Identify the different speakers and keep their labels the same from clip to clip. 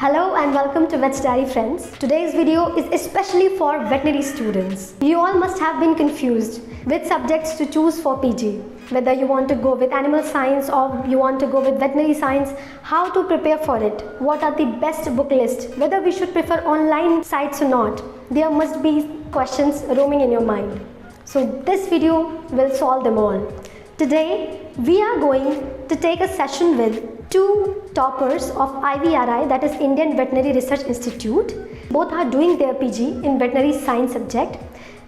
Speaker 1: Hello and welcome to Vet's Diary friends. Today's video is especially for veterinary students. You all must have been confused which subjects to choose for PG. Whether you want to go with animal science or you want to go with veterinary science, how to prepare for it, what are the best book list, whether we should prefer online sites or not. There must be questions roaming in your mind. So this video will solve them all. Today we are going to take a session with two toppers of IVRI, that is Indian Veterinary Research Institute. Both are doing their PG in veterinary science subject.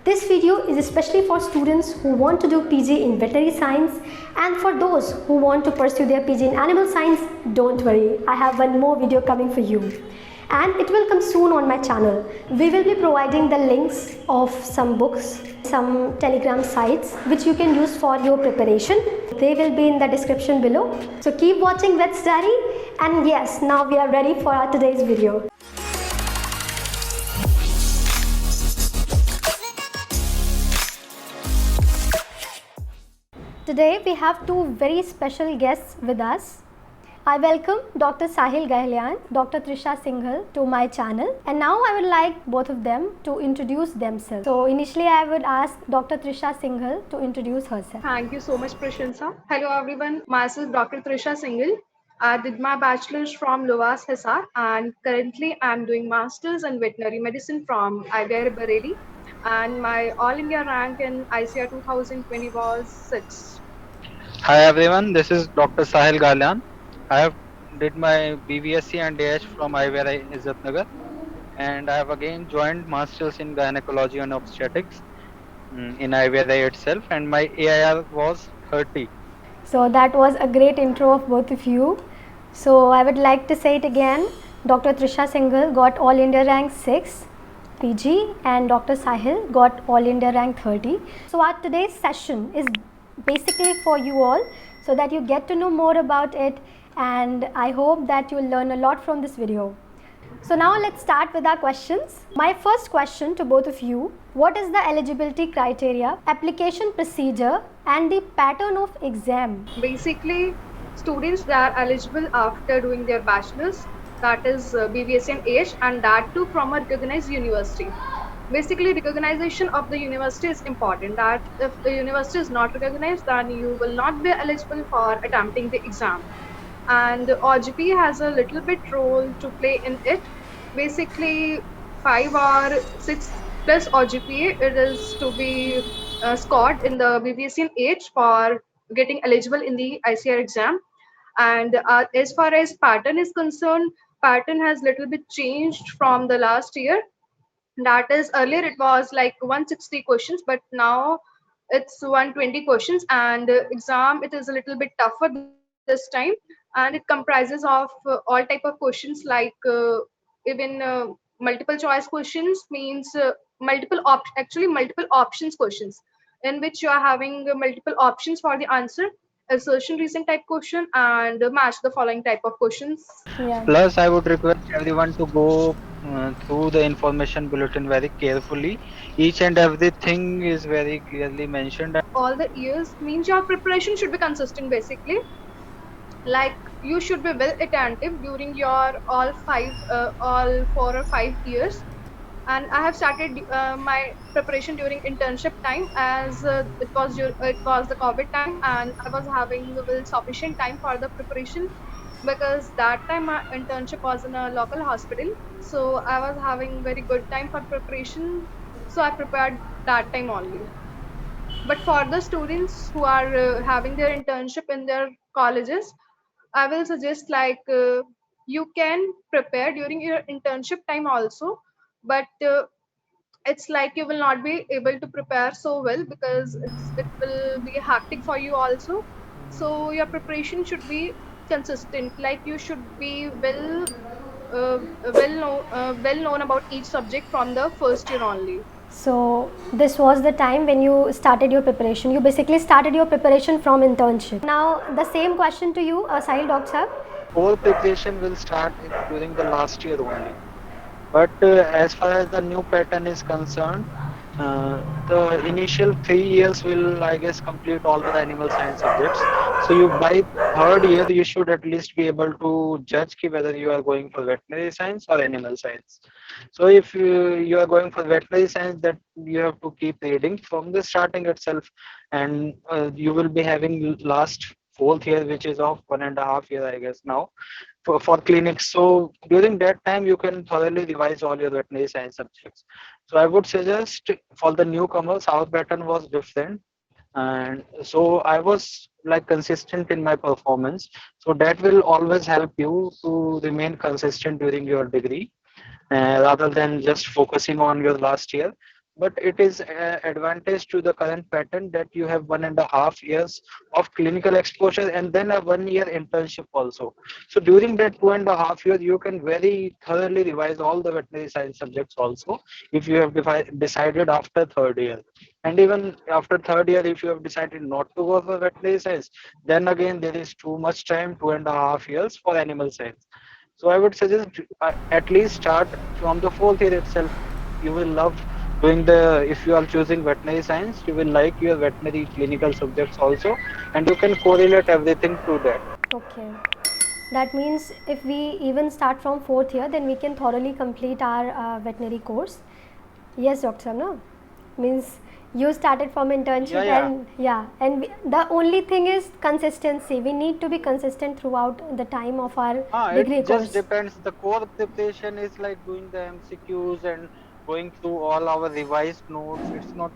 Speaker 1: This video is especially for students who want to do PG in veterinary science, and for those who want to pursue their PG in animal science, don't worry, I have one more video coming for you. And it will come soon on my channel. We will be providing the links of some books, some Telegram sites which you can use for your preparation. They will be in the description below. So keep watching Vet's Diary, and yes, now we are ready for our today's video. Today we have two very special guests with us. I welcome Dr. Sahil Gahlyan, Dr. Trisha Singhal to my channel, and now I would like both of them to introduce themselves. So initially I would ask Dr. Trisha Singhal to introduce herself.
Speaker 2: Thank you so much, Prashansa. Hello everyone, myself Dr. Trisha Singhal. I did my bachelor's from Lovas Hisar, and currently I'm doing masters in veterinary medicine from IVR Bareilly, and my All India rank in ICR 2020 was 6.
Speaker 3: Hi everyone, this is Dr. Sahil Galyan. I have did my BVSc and DH from IVRI Izzatnagar, and I have again joined masters in gynecology and obstetrics in IVRI itself, and my AIR was 30.
Speaker 1: So that was a great intro of both of you. So I would like to say it again. Dr. Trisha Singhal got All India rank 6 PG, and Dr. Sahil got All India rank 30. So our today's session is basically for you all, so that you get to know more about it, and I hope that you will learn a lot from this video. So now let's start with our questions. My first question to both of you: what is the eligibility criteria, application procedure, and the pattern of exam?
Speaker 2: Basically, students that are eligible after doing their bachelor's, that is BVSc and AH, and that too from a recognized university. Basically, recognition of the university is important. That if the university is not recognized, then you will not be eligible for attempting the exam. And OGP has a little bit role to play in it. Basically, 5 or 6 plus OGPA, it is to be scored in the BVSc and AH for getting eligible in the ICR exam. And as far as pattern is concerned, pattern has little bit changed from the last year. That is, earlier it was like 160 questions, but now it's 120 questions, and exam it is a little bit tougher this time, and it comprises of all type of questions, like even multiple choice questions, means multiple options questions, in which you are having multiple options for the answer, assertion reason type question, and match the following type of questions.
Speaker 1: Yeah.
Speaker 3: Plus, I would request everyone to go through the information bulletin very carefully. Each and everything is very clearly mentioned.
Speaker 2: All the years means your preparation should be consistent. Basically, like you should be well attentive during your all 4 or 5 years. And I have started my preparation during internship time, as it was the COVID time, and I was having well sufficient time for the preparation, because that time my internship was in a local hospital, so I was having very good time for preparation, so I prepared that time only. But for the students who are having their internship in their colleges, I will suggest like you can prepare during your internship time also, but it's like you will not be able to prepare so well, because it will be hectic for you also. So your preparation should be consistent. Like you should be well known about each subject from the first year only.
Speaker 1: So this was the time when you started your preparation. You basically started your preparation from internship. Now the same question to you, Sahil Doctor.
Speaker 3: Whole preparation will start during the last year only. But as far as the new pattern is concerned, The initial 3 years will, I guess, complete all the animal science subjects. So you by third year you should at least be able to judge ki whether you are going for veterinary science or animal science. So if you are going for veterinary science, that you have to keep reading from the starting itself, and you will be having last fourth year, which is of 1.5 year, I guess now, for clinics. So during that time, you can thoroughly revise all your veterinary science subjects. So I would suggest for the newcomers, our pattern was different. And so I was like consistent in my performance. So that will always help you to remain consistent during your degree, rather than just focusing on your last year. But it is advantage to the current pattern that you have 1.5 years of clinical exposure and then a 1 year internship also. So during that 2.5 years, you can very thoroughly revise all the veterinary science subjects also, if you have decided after third year. And even after third year, if you have decided not to go for veterinary science, then again there is too much time, 2.5 years for animal science. So I would suggest at least start from the fourth year itself. You will love doing the, if you are choosing veterinary science, you will like your veterinary clinical subjects also, and you can correlate everything to that.
Speaker 1: Okay. That means if we even start from fourth year, then we can thoroughly complete our veterinary course. Yes, Doctor, no? Means you started from
Speaker 3: Yeah,
Speaker 1: internship,
Speaker 3: yeah.
Speaker 1: and yeah, and the only thing is consistency. We need to be consistent throughout the time of our
Speaker 3: It
Speaker 1: degree
Speaker 3: just
Speaker 1: course.
Speaker 3: depends. The core preparation is like doing the MCQs and going through all our revised notes. It's not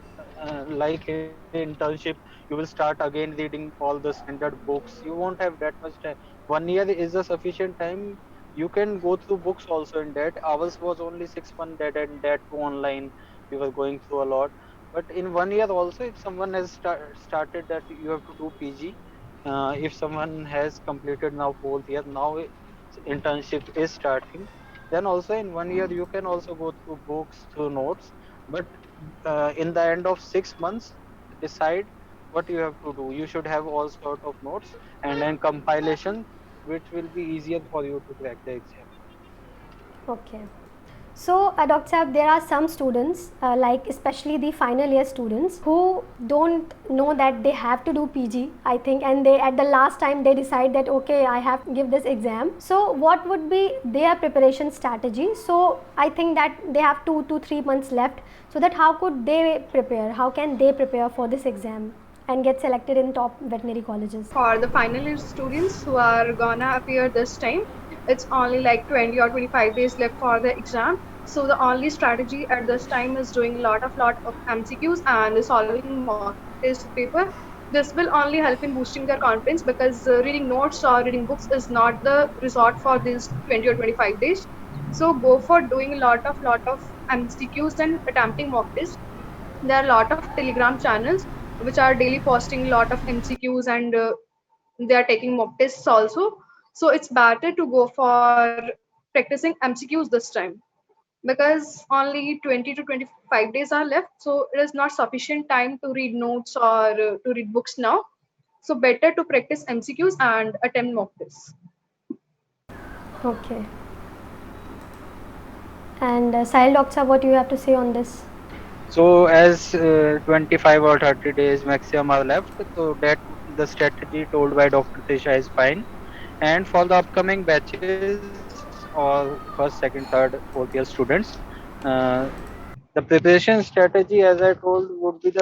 Speaker 3: like in internship, you will start again reading all the standard books. You won't have that much time. 1 year is a sufficient time. You can go through books also in that. Ours was only 6 months that, and that too online. We were going through a lot. But in 1 year also, if someone has started that you have to do PG, if someone has completed now fourth year, now internship is starting, then also in 1 year you can also go through books, through notes. But in the end of 6 months, decide what you have to do. You should have all sort of notes and then compilation, which will be easier for you to crack the exam.
Speaker 1: Okay. So, Dr. Saab, there are some students, like especially the final year students, who don't know that they have to do PG, I think, and they at the last time they decide that okay, I have to give this exam. So, what would be their preparation strategy? So, I think that they have 2 to 3 months left. So, that how could they prepare? How can they prepare for this exam and get selected in top veterinary colleges?
Speaker 2: For the final year students who are gonna appear this time, it's only like 20 or 25 days left for the exam. So the only strategy at this time is doing lot of MCQs and solving mock test paper. This will only help in boosting their confidence, because reading notes or reading books is not the resort for these 20 or 25 days. So go for doing a lot of MCQs and attempting mock tests. There are a lot of Telegram channels which are daily posting a lot of MCQs, and they are taking mock tests also. So it's better to go for practicing MCQs this time, because only 20 to 25 days are left. So it is not sufficient time to read notes or to read books now. So better to practice MCQs and attempt mock tests.
Speaker 1: Okay. And Sahil, Doctor, what do you have to say on this?
Speaker 3: So as 25 or 30 days maximum are left, so that the strategy told by Dr. Tisha is fine. And for the upcoming batches or first, second, third, fourth year students, uh, the preparation strategy, as I told, would be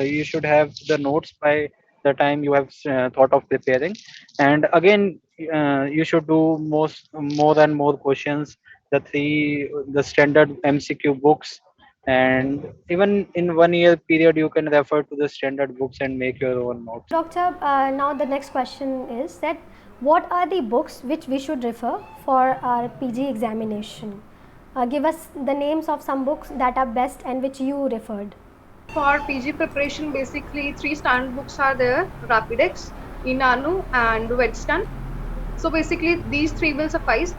Speaker 3: you should have the notes by the time you have thought of preparing. And again, you should do more and more questions, the standard MCQ books, and even in 1 year period, you can refer to the standard books and make your own notes.
Speaker 1: Doctor, now the next question is that what are the books which we should refer for our PG examination? Give us the names of some books that are best and which you referred.
Speaker 2: For PG preparation, basically three standard books are there: Rapidex, Inanu, and Wetscan. So basically, these three will suffice.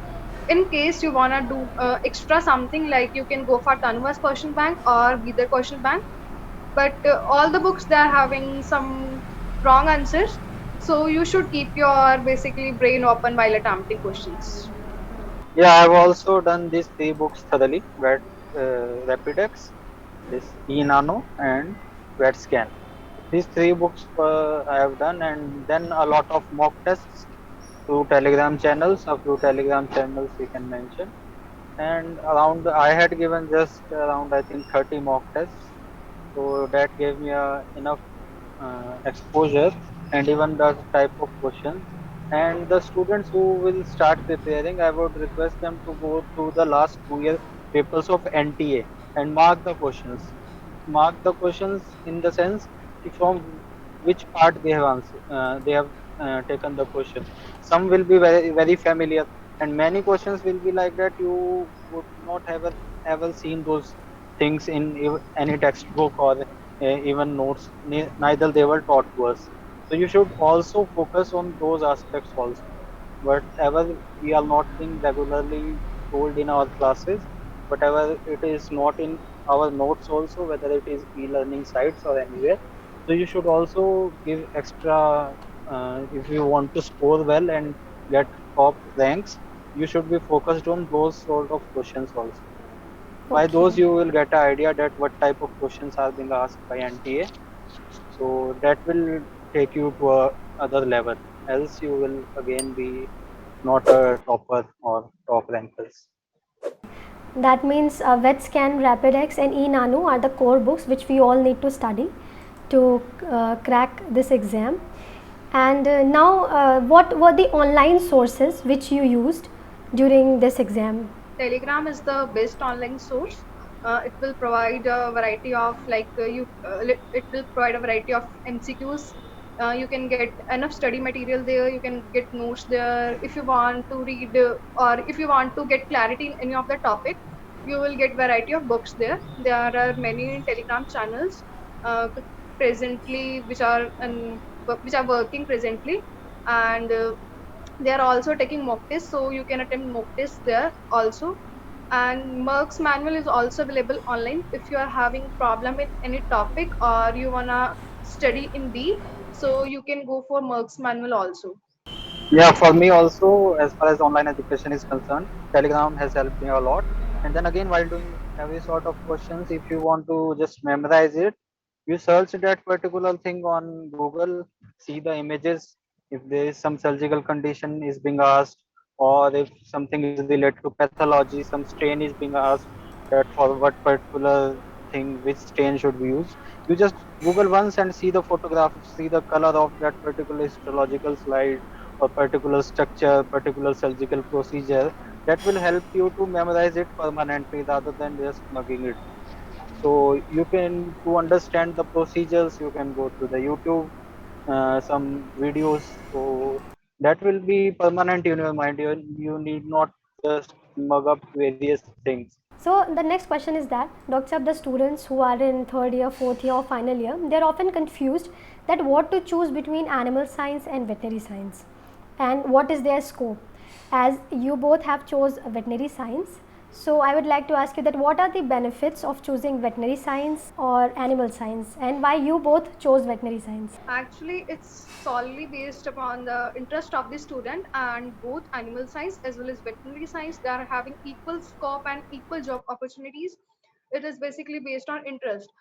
Speaker 2: In case you wanna do extra something, like you can go for Tanva's question bank or Gidar question bank. But all the books, they are having some wrong answers. So you should keep your basically brain open while attempting questions.
Speaker 3: Yeah, I've also done these three books thoroughly, Rapidex, this e-nano and VetScan. These three books I have done, and then a lot of mock tests through Telegram channels. A few Telegram channels we can mention, and around I had given just around I think 30 mock tests, so that gave me enough exposure and even the type of questions. And the students who will start preparing, I would request them to go through the last 2 year papers of NTA and mark the questions. Mark the questions in the sense from which part they have they have taken the question. Some will be very familiar, and many questions will be like that you would not have ever seen those things in any textbook or even notes. Neither they were taught to us. So you should also focus on those aspects also. Whatever we are not being regularly told in our classes, whatever it is not in our notes also, whether it is e-learning sites or anywhere. So you should also give extra if you want to score well and get top ranks. You should be focused on those sort of questions also. By those
Speaker 1: Okay.
Speaker 3: you will get an idea that what type of questions are being asked by NTA, so that will take you to a other level, else you will again be not a topper or top rankers.
Speaker 1: That means VetScan, RapidX, and eNano are the core books which we all need to study to crack this exam. And now, what were the online sources which you used during this exam?
Speaker 2: Telegram is the best online source. It will provide a variety of it will provide a variety of MCQs. You can get enough study material there. You can get notes there. If you want to read or if you want to get clarity in any of the topic, you will get variety of books there. There are many Telegram channels presently which are working presently, and they are also taking mock tests, so you can attempt mock tests there also. And Merck's manual is also available online if you are having problem with any topic or you wanna study in deep, so you can go for Merck's manual also.
Speaker 3: Yeah, for me also, as far as online education is concerned, Telegram has helped me a lot. And then again, while doing every sort of questions, if you want to just memorize it, you search that particular thing on Google, see the images. If there is some surgical condition is being asked, or if something is related to pathology, some strain is being asked, that for what particular thing, which strain should be used. You just Google once and see the photograph, see the color of that particular histological slide or particular structure, particular surgical procedure, that will help you to memorize it permanently rather than just mugging it. So you can, to understand the procedures, you can go to the YouTube, some videos. So that will be permanent in your mind. You need not just mug up various things.
Speaker 1: So the next question is that, Dr. the students who are in third year, fourth year or final year, they are often confused that what to choose between animal science and veterinary science and what is their scope. As you both have chose veterinary science, so I would like to ask you that what are the benefits of choosing veterinary science or animal science and why you both chose veterinary science?
Speaker 2: Actually, it's solely based upon the interest of the student, and both animal science as well as veterinary science, they are having equal scope and equal job opportunities. It is basically based on interest.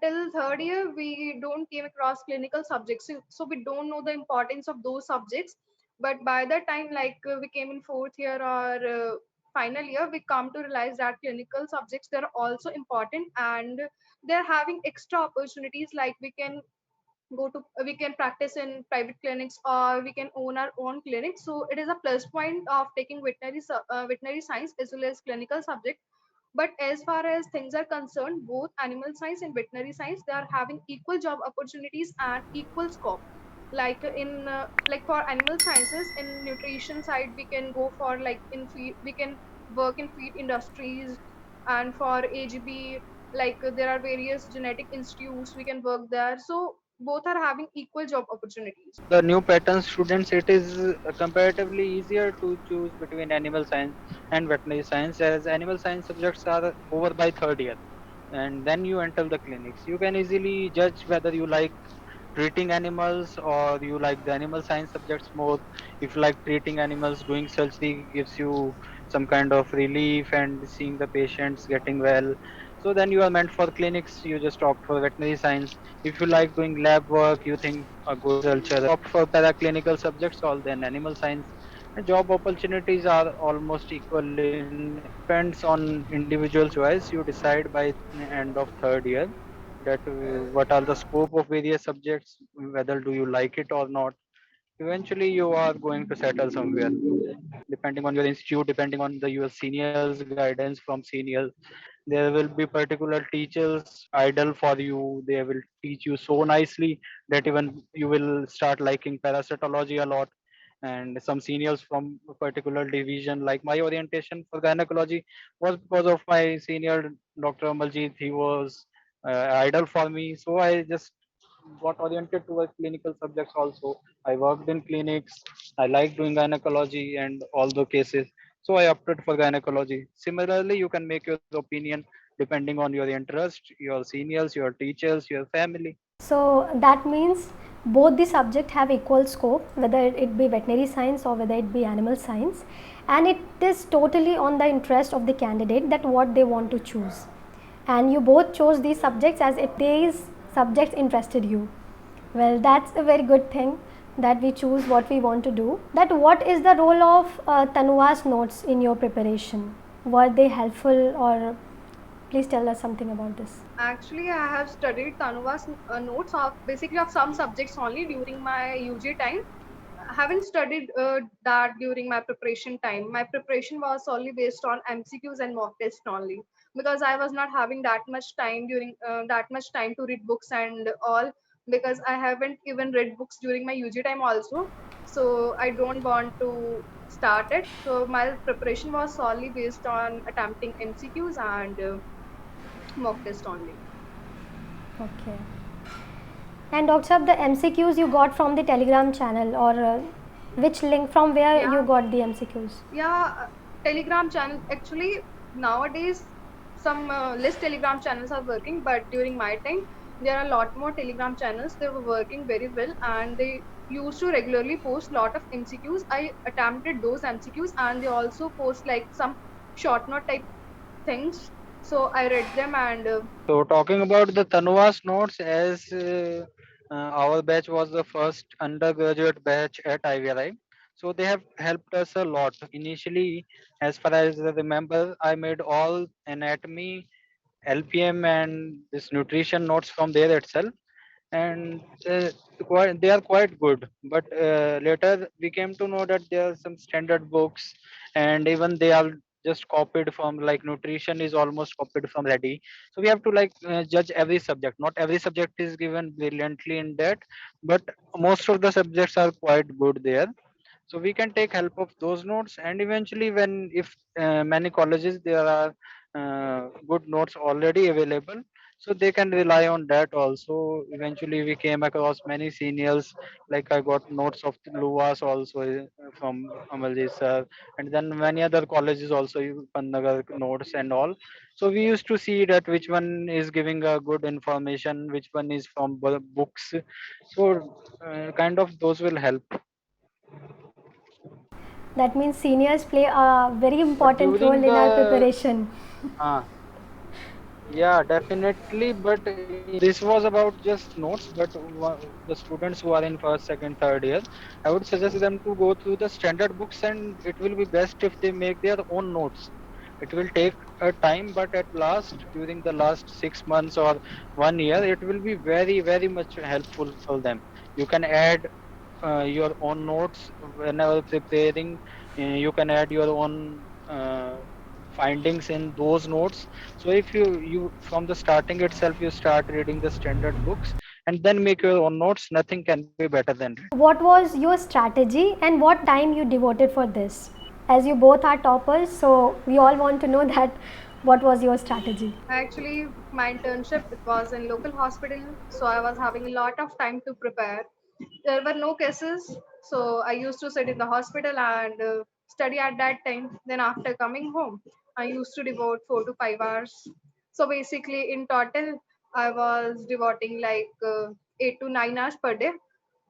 Speaker 2: Till third year, we don't came across clinical subjects, so we don't know the importance of those subjects. But by the time, we came in fourth year or final year, we come to realize that clinical subjects, they're also important, and they're having extra opportunities, like we can practice in private clinics or we can own our own clinic. So it is a plus point of taking veterinary science as well as clinical subject. But as far as things are concerned, both animal science and veterinary science, they are having equal job opportunities and equal scope. Like for animal sciences, in nutrition side, we can go for like in feed, we can work in feed industries. And for AGB, there are various genetic institutes, we can work there. So both are having equal job opportunities.
Speaker 3: The new pattern students, it is comparatively easier to choose between animal science and veterinary science, as animal science subjects are over by third year, and then you enter the clinics. You can easily judge whether you like treating animals or you like the animal science subjects more. If you like treating animals, doing surgery gives you some kind of relief and seeing the patients getting well. So then you are meant for clinics, you just opt for veterinary science. If you like doing lab work, you think a good agriculture, opt for paraclinical subjects, or then animal science. And job opportunities are almost equal in depends on individual choice. You decide by the end of third year that what are the scope of various subjects, whether do you like it or not. Eventually you are going to settle somewhere depending on your institute, depending on the your seniors guidance from seniors. There will be particular teachers idle for you, they will teach you so nicely that even you will start liking parasitology a lot. And some seniors from a particular division, like my orientation for gynecology was because of my senior Dr. Amaljeet. He was idol for me, so I just got oriented towards clinical subjects also. I worked in clinics, I like doing gynecology and all the cases, so I opted for gynecology. Similarly, you can make your opinion depending on your interest, your seniors, your teachers, your family.
Speaker 1: So that means both the subject have equal scope, whether it be veterinary science or whether it be animal science, and it is totally on the interest of the candidate that what they want to choose. And you both chose these subjects as if these subjects interested you. Well, that's a very good thing that we choose what we want to do. That what is the role of Tanua's notes in your preparation? Were they helpful, or please tell us something about this?
Speaker 2: Actually, I have studied Tanuva's notes of basically of some subjects only during my UG time. I haven't studied that during my preparation time. My preparation was solely based on MCQs and mock test only, because I was not having that much time during that much time to read books and all, because I haven't even read books during my UG time also. So I don't want to start it. So my preparation was solely based on attempting MCQs and mock test only.
Speaker 1: Okay. And Dr. Sab, the MCQs you got from the Telegram channel, or which link from where you
Speaker 2: Yeah,
Speaker 1: got the MCQs?
Speaker 2: yeah. Telegram channel. Actually, nowadays some less Telegram channels are working, but during my time there are a lot more Telegram channels. They were working very well, and they used to regularly post lot of MCQs. I attempted those MCQs, and they also post like some short note type things. So I read them and
Speaker 3: So talking about the Tanuvas notes, as our batch was the first undergraduate batch at IVRI, so they have helped us a lot. Initially, as far as I remember, I made all anatomy, LPM, and this nutrition notes from there itself, and they are quite good. But later we came to know that there are some standard books, and even they are just copied from, like nutrition is almost copied from ready. So we have to like judge every subject. Not every subject is given brilliantly in that, but most of the subjects are quite good there. So we can take help of those notes, and eventually when if many colleges there are good notes already available, so they can rely on that also. Eventually we came across many seniors, like I got notes of Luas also from Amalji sir, and then many other colleges also Pannagar notes and all. So we used to see that which one is giving a good information, which one is from books. So kind of those will help.
Speaker 1: That means seniors play a very
Speaker 3: But
Speaker 1: important role
Speaker 3: during
Speaker 1: in our
Speaker 3: the
Speaker 1: preparation.
Speaker 3: yeah, definitely. But this was about just notes. But the students who are in first, second, third year, I would suggest them to go through the standard books, and it will be best if they make their own notes. It will take a time, but at last, during the last 6 months or 1 year, it will be very, very much helpful for them. You can add your own notes whenever preparing. You can add your own findings in those notes. So if you from the starting itself you start reading the standard books and then make your own notes, nothing can be better than that.
Speaker 1: What was your strategy and what time you devoted for this? As you both are toppers, so we all want to know that what was your strategy?
Speaker 2: actually my internship it was in local hospital, so I was having a lot of time to prepare. There were no cases, so I used to sit in the hospital and study at that time. Then after coming home, I used to devote 4 to 5 hours. So basically, in total, I was devoting like 8 to 9 hours per day.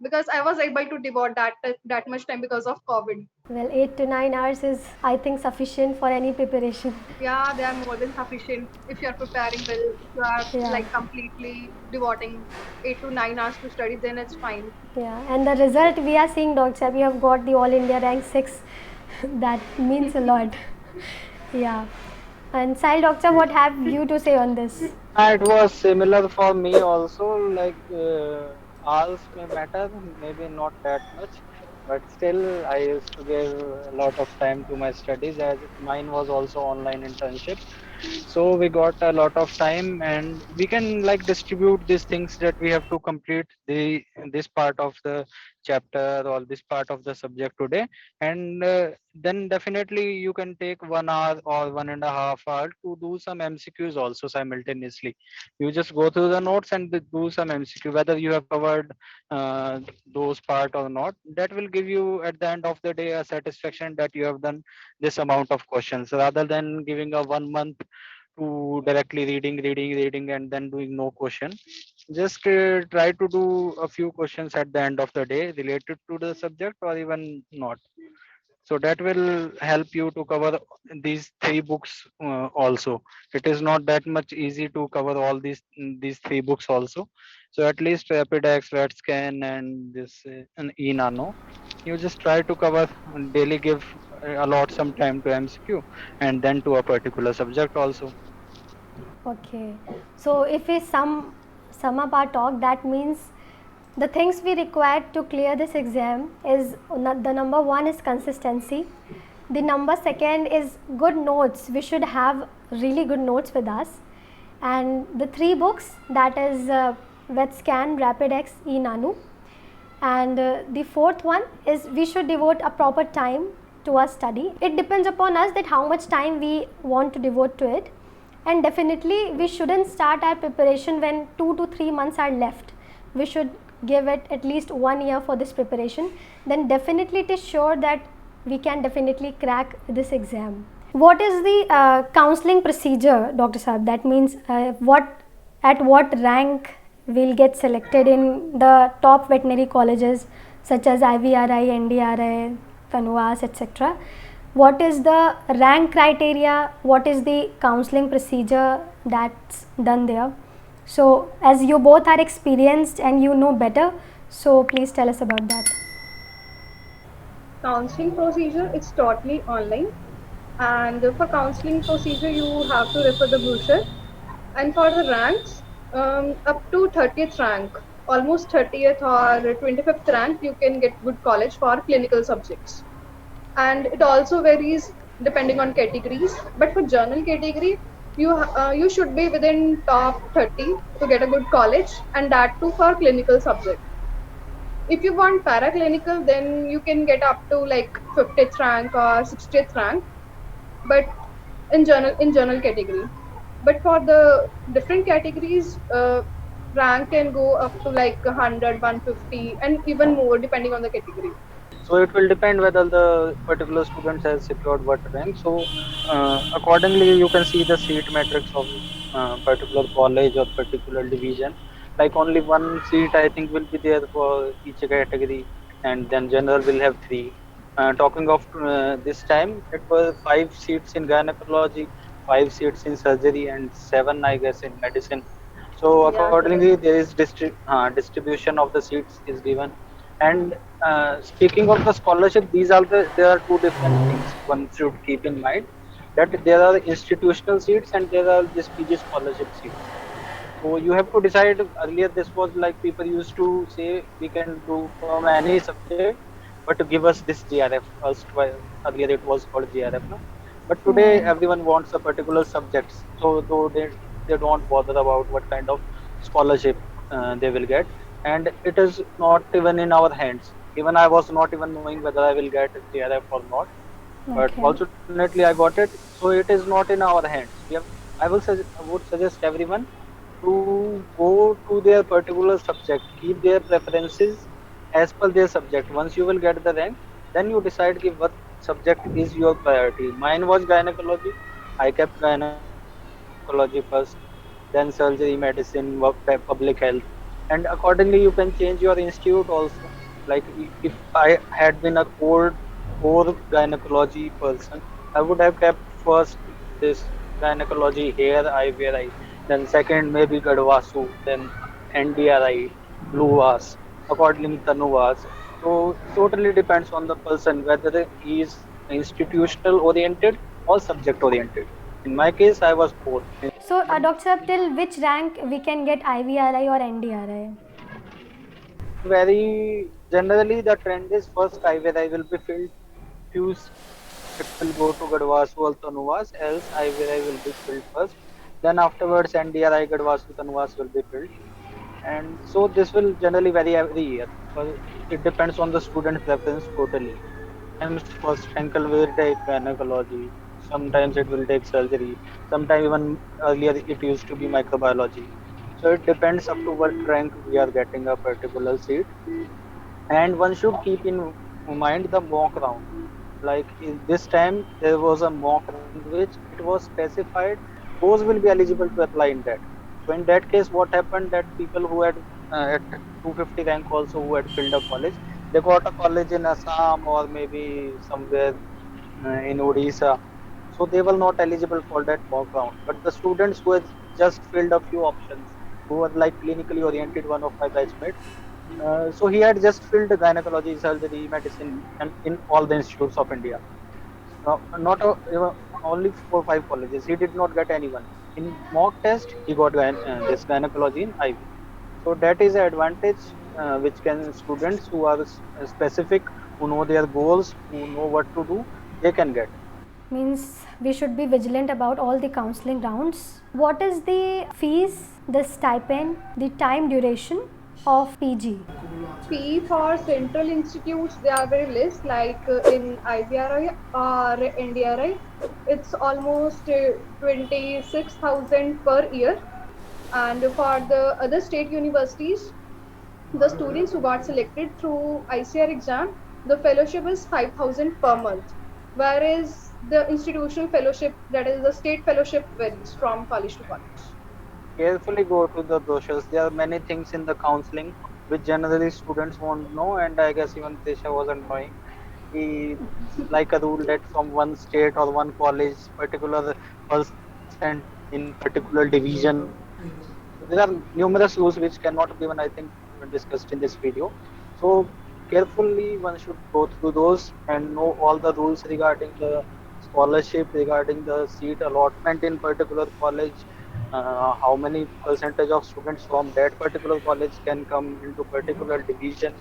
Speaker 2: because I was able to devote that much time because of COVID.
Speaker 1: Well, 8 to 9 hours is, I think, sufficient for any preparation.
Speaker 2: Yeah, they are more than sufficient if you are preparing well. If you are
Speaker 1: Yeah,
Speaker 2: like completely devoting 8 to 9 hours to study, then it's fine.
Speaker 1: yeah. And the result we are seeing, Dr. Saab, you have got the All India rank 6. That means a lot. Yeah. And Sahil, Doctor, what have you to say on this?
Speaker 3: It was similar for me also. Like hours may matter, maybe not that much, but still I used to give a lot of time to my studies as mine was also online internship. So we got a lot of time and we can like distribute these things that we have to complete this part of the chapter or this part of the subject today, and then definitely you can take 1 hour or 1.5 hour to do some MCQs also simultaneously. You just go through the notes and do some MCQ whether you have covered uh, those part or not. That will give you at the end of the day a satisfaction that you have done this amount of questions rather than giving a 1 month to directly reading and then doing no question. Just try to do a few questions at the end of the day related to the subject or even not. So that will help you to cover these three books also. It is not that much easy to cover all these three books also. So at least Rapidex, RedScan, and this and eNano, you just try to cover daily, give allot some time to MCQ and then to a particular subject also.
Speaker 1: Okay. So if we sum up our talk, that means the things we require to clear this exam is the number one is consistency. The number second is good notes. We should have really good notes with us. And the three books, that is VetScan, RapidX, eNano. And the fourth one is we should devote a proper time to our study. It depends upon us that how much time we want to devote to it. And definitely we shouldn't start our preparation when 2 to 3 months are left. We should give it at least 1 year for this preparation. Then definitely it is sure that we can definitely crack this exam. What is the counseling procedure, Dr. Saab? That means what rank will get selected in the top veterinary colleges such as IVRI, NDRI, Kanwas, etc. What is the rank criteria? What is the counseling procedure that's done there? So, as you both are experienced and you know better, so please tell us about that.
Speaker 2: Counseling procedure it's totally online, and for counseling procedure you have to refer the brochure. And for the ranks, up to 30th rank, almost 30th or 25th rank, you can get good college for clinical subjects. And it also varies depending on categories. But for journal category, you should be within top 30 to get a good college, and that too for clinical subject. If you want paraclinical, then you can get up to like 50th rank or 60th rank, but in journal category. But for the different categories, rank can go up to like 100, 150, and even more depending on the category.
Speaker 3: So it will depend whether the particular student has secured what rank. So accordingly, you can see the seat matrix of particular college or particular division. Like only one seat, I think, will be there for each category, and then general will have three. Talking of this time, it was 5 seats in gynecology, 5 seats in surgery, and 7, I guess, in medicine. So
Speaker 2: Yeah, correct.
Speaker 3: accordingly, there is distribution of the seats is given. And speaking of the scholarship, there are two different things one should keep in mind, that there are institutional seats and there are this PG scholarship seats. So you have to decide. Earlier, this was like people used to say we can do from any subject, but to give us this GRF. Earlier it was called GRF, no? But today
Speaker 1: Yeah.
Speaker 3: everyone wants a particular subjects. So though they don't bother about what kind of scholarship they will get, and it is not even in our hands. Even I was not even knowing whether I will get GRF or not, but
Speaker 1: Okay.
Speaker 3: fortunately I got it. So it is not in our hands. I would suggest everyone to go to their particular subject, keep their preferences as per their subject. Once you will get the rank, then you decide ki what subject is your priority. Mine was gynecology. I kept gynecology first, then surgery, medicine, work, public health. and accordingly you can change your institute also. Like if I had been a core gynecology person, I would have kept first this gynecology here I where I, then second maybe Gadwasu, then NDRI, Luvas, accordingly Tanuvas. So totally depends on the person whether he is institutional oriented or subject oriented. In my case I was both.
Speaker 1: So, Dr. Sahab, till which rank we can get IVRI or NDRI?
Speaker 3: Very generally the trend is first IVRI will be filled, few it will go to Gadwasu or Tanuvas, else IVRI will be filled first. Then afterwards NDRI, Gadwasu, Tanuvas will be filled. And so this will generally vary every year. But it depends on the student preference totally. Sometimes first ankle will take gynecology, sometimes it will take surgery, sometimes even earlier it used to be microbiology. So it depends up to what rank we are getting a particular seat. And one should keep in mind the mock round. Like in this time there was a mock round in which it was specified those will be eligible to apply in that. So in that case what happened, that people who had at 250 rank also who had filled a college, they got a college in Assam or maybe somewhere in Odisha, so they were not eligible for that mock round. But the students who had just filled a few options, who were like clinically oriented, one of my batchmates, so he had just filled gynecology, surgery, medicine, and in all the institutes of India. Not only 4 5 colleges. He did not get anyone. In mock test, he got this gynecology in IV. So that is an advantage which can students who are specific, who know their goals, who know what to do, they can get.
Speaker 1: Means we should be vigilant about all the counseling rounds. What is the fees, the stipend, the time duration of PG?
Speaker 2: Fee for central institutes, they are very less, like in IVRI or NDRI, it's almost 26,000 per year. And for the other state universities, the students who got selected through ICR exam, the fellowship is 5,000 per month. Whereas the institutional fellowship, that is the state fellowship, varies from college to college.
Speaker 3: Carefully go to the brochures. There are many things in the counseling which generally students won't know, and I guess even Tisha wasn't knowing. He like a rule that from one state or one college, particular person in particular division. So there are numerous rules which cannot be even I think discussed in this video. So carefully one should go through those and know all the rules regarding the scholarship, regarding the seat allotment in particular college, how many percentage of students from that particular college can come into particular division,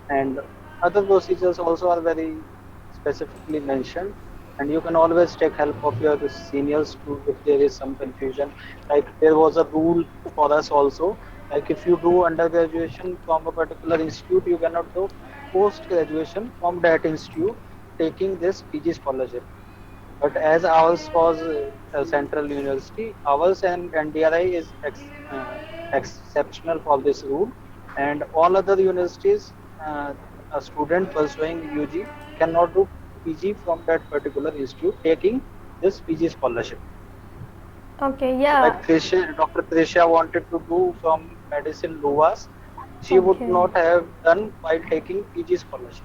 Speaker 3: and other procedures also are very specifically mentioned. And you can always take help of your seniors too if there is some confusion. Like there was a rule for us also, like if you do undergraduation from a particular institute, you cannot do post graduation from that institute taking this PG scholarship. But as ours was a central university, ours and NDRI is exceptional for this rule, and all other universities, a student pursuing UG cannot do PG from that particular institute taking this PG scholarship.
Speaker 1: Okay,
Speaker 3: Like
Speaker 1: yeah.
Speaker 3: Dr. Trisha wanted to do from medicine Luvas, she would
Speaker 1: Okay.
Speaker 3: not have done while taking PG scholarship.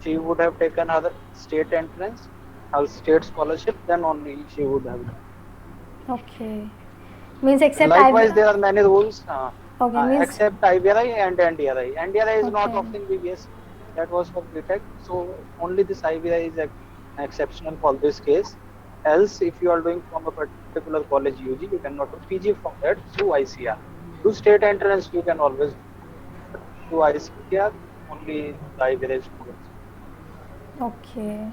Speaker 3: She would have taken her state entrance, her state scholarship, then only she would have done.
Speaker 1: Okay. Means
Speaker 3: And
Speaker 1: except
Speaker 3: likewise,
Speaker 1: I.
Speaker 3: there are many rules
Speaker 1: Okay. Means.
Speaker 3: except IVRI and NDRI. NDRI is not
Speaker 1: Okay.
Speaker 3: offering BBS, that was for BTech. So only this IVRI is exceptional for this case. Else, if you are doing from a particular college UG, you cannot do PG from that through ICR. To state entrance, you can always do, but through ICR, only the IVRI students.
Speaker 1: Okay.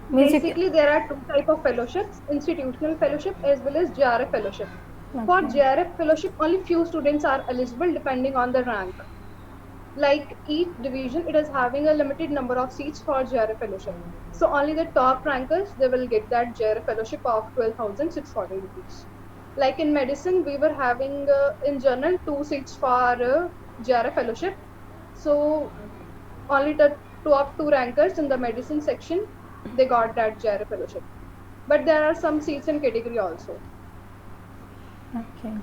Speaker 1: Means you.
Speaker 2: Basically, there are two type of fellowships: institutional fellowship as well as JRF fellowship. For
Speaker 1: Okay.
Speaker 2: JRF fellowship, only few students are eligible depending on the rank. Like each division, it is having a limited number of seats for JRF fellowship. So only the top rankers, they will get that JRF fellowship of 12,640 rupees. Like in medicine, we were having in general 2 seats for JRF fellowship. So only the top two rankers in the medicine section, they got that JRF fellowship. But there are some seats in category also.
Speaker 1: Okay.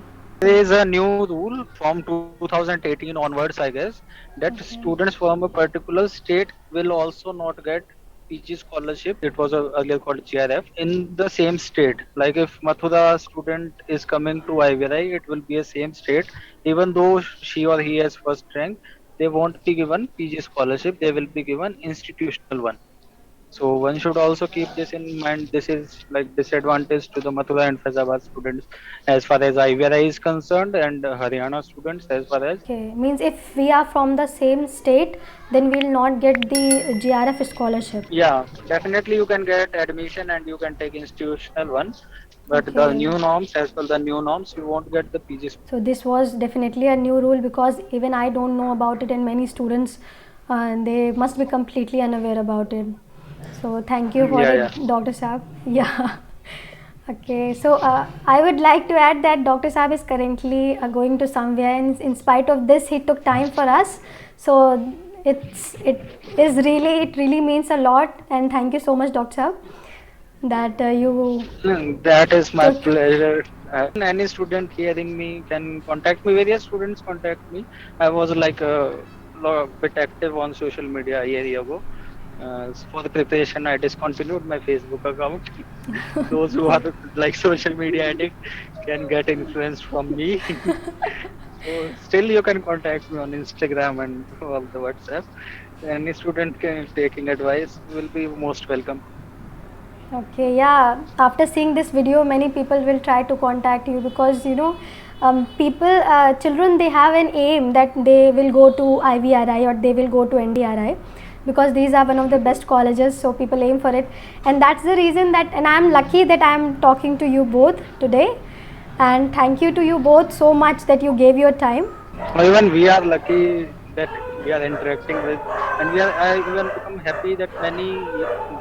Speaker 3: There is a new rule from 2018 onwards, I guess, that
Speaker 1: Okay.
Speaker 3: students from a particular state will also not get PG scholarship. It was earlier called GRF in the same state. Like if Mathura student is coming to IVRI, it will be a same state. Even though she or he has first rank, they won't be given PG scholarship. They will be given institutional one. So one should also keep this in mind. This is like disadvantage to the Mathura and Faizabad students as far as IVRI is concerned, and Haryana students as far as.
Speaker 1: Okay, means if we are from the same state, then we'll not get the GRF scholarship.
Speaker 3: Yeah, definitely you can get admission and you can take institutional one, but the
Speaker 1: Okay.
Speaker 3: new norms, as per the new norms, you won't get the PG.
Speaker 1: So this was definitely a new rule because even I don't know about it, and many students they must be completely unaware about it. So thank you for
Speaker 3: Yeah,
Speaker 1: it,
Speaker 3: yeah.
Speaker 1: Dr. Saab. Yeah. Okay, so I would like to add that Dr. Saab is currently going to somewhere, and in spite of this, he took time for us. So it really means a lot, and thank you so much, Dr. Saab, that you
Speaker 3: That is my
Speaker 1: took.
Speaker 3: pleasure. Any student hearing me can contact me. Various students contact me. I was like a bit active on social media a year ago. For the preparation, I discontinued my Facebook account. Those who are like social media addict can get influenced from me. So still, you can contact me on Instagram and all the WhatsApp. Any student can taking advice will be most welcome.
Speaker 1: Okay, yeah. After seeing this video, many people will try to contact you because children, they have an aim that they will go to IVRI or they will go to NDRI because these are one of the best colleges. So people aim for it, and that's the reason that. And I'm lucky that I'm talking to you both today, and thank you to you both so much that you gave your time.
Speaker 3: Or even we are lucky that we are interacting with, and we are I even become happy that many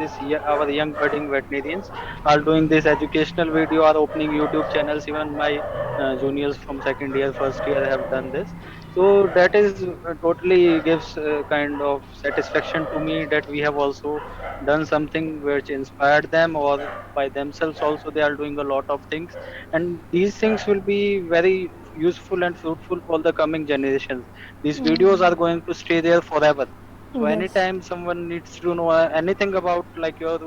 Speaker 3: this year our young budding veterinarians are doing this educational video or opening YouTube channels. Even my juniors from second year, first year have done this. So that is totally gives kind of satisfaction to me that we have also done something which inspired them, or by themselves also they are doing a lot of things, and these things will be very useful and fruitful for the coming generations. These videos are going to stay there forever. So
Speaker 1: Yes.
Speaker 3: anytime someone needs to know anything about like your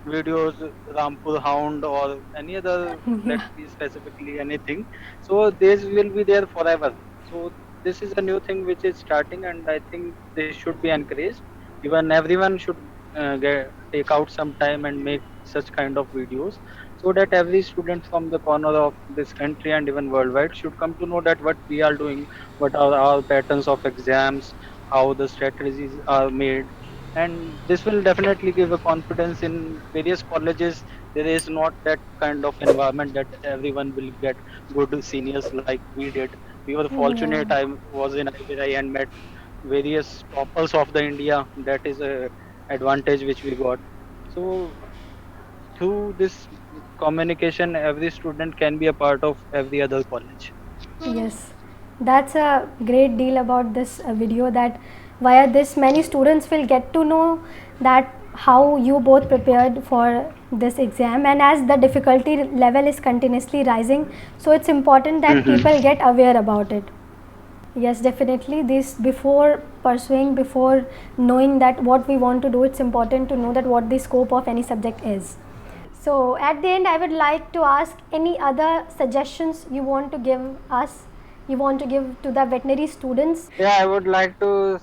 Speaker 3: videos, Rampur Hound or any other, let's
Speaker 1: Yeah.
Speaker 3: be specifically anything, so these will be there forever. So this is a new thing which is starting, and I think this should be encouraged. Even everyone should take out some time and make such kind of videos, so that every student from the corner of this country and even worldwide should come to know that what we are doing, what are our patterns of exams, how the strategies are made. And this will definitely give a confidence in various colleges. There is not that kind of environment that everyone will get good seniors like we did. We were
Speaker 1: Yeah.
Speaker 3: fortunate. I was in IVRI and met various toppers of the India. That is a advantage which we got. So through this communication, every student can be a part of every other college.
Speaker 1: Yes, that's a great deal about this video, that via this many students will get to know that how you both prepared for this exam, and as the difficulty level is continuously rising, so it's important that people get aware about it. Yes, definitely. This before pursuing, before knowing that what we want to do, it's important to know that what the scope of any subject is. So at the end, I would like to ask any other suggestions you want to give us, you want to give to the veterinary students.
Speaker 3: Yeah, I would like to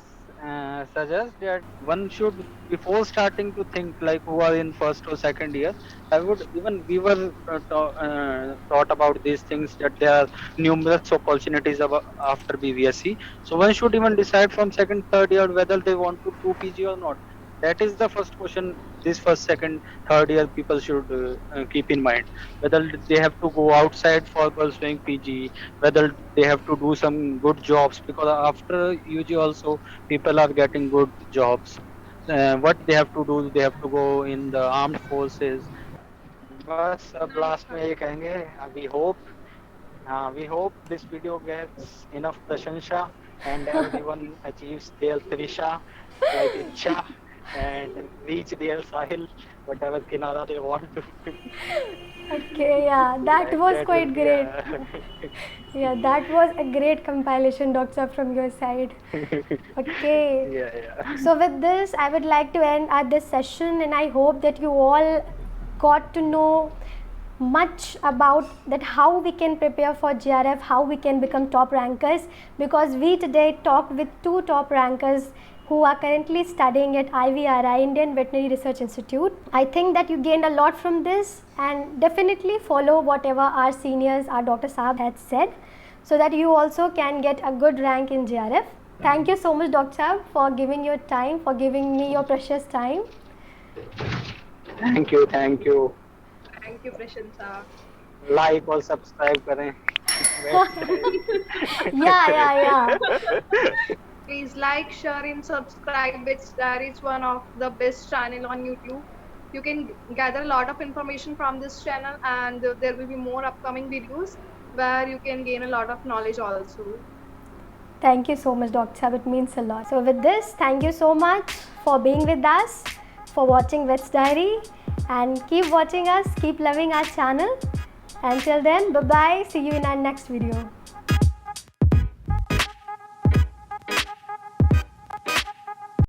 Speaker 3: suggest that one should, before starting to think like who are in first or second year, I would even we were taught about these things that there are numerous opportunities after BVSC. So one should even decide from second, third year whether they want to do PG or not. That is the first question. This first, second, third year people should keep in mind whether they have to go outside for pursuing PG, whether they have to do some good jobs, because after UG also people are getting good jobs. What they have to do, they have to go in the armed forces. बस अब last में ये कहेंगे, we hope this video gets enough prashansha and everyone achieves their trisha like Icha.
Speaker 4: and reach their Sahil, whatever kinara they want to.
Speaker 1: Okay, yeah, that
Speaker 4: Like
Speaker 1: was
Speaker 4: that
Speaker 1: quite
Speaker 4: will be
Speaker 1: great. Yeah, that was a great compilation, Doctor, from your side. Okay.
Speaker 4: yeah.
Speaker 1: So with this, I would like to end at this session, and I hope that you all got to know much about that how we can prepare for JRF, how we can become top rankers, because we today talked with two top rankers who are currently studying at IVRI, Indian Veterinary Research Institute. I think that you gained a lot from this, and definitely follow whatever our seniors, our Dr. Saab had said, so that you also can get a good rank in JRF. Thank you so much, Dr. Saab, for giving your time, for giving me your precious time.
Speaker 4: Thank you, thank you.
Speaker 2: Thank you, Prashanta.
Speaker 4: Like और subscribe करें.
Speaker 1: Yeah.
Speaker 2: Please like, share, and subscribe. Vets Diary is one of the best channel on YouTube. You can gather a lot of information from this channel, and there will be more upcoming videos where you can gain a lot of knowledge also.
Speaker 1: Thank you so much, Dr. Saab. It means a lot. So with this, thank you so much for being with us, for watching Vets Diary, and keep watching us, keep loving our channel. Until then, bye-bye. See you in our next video.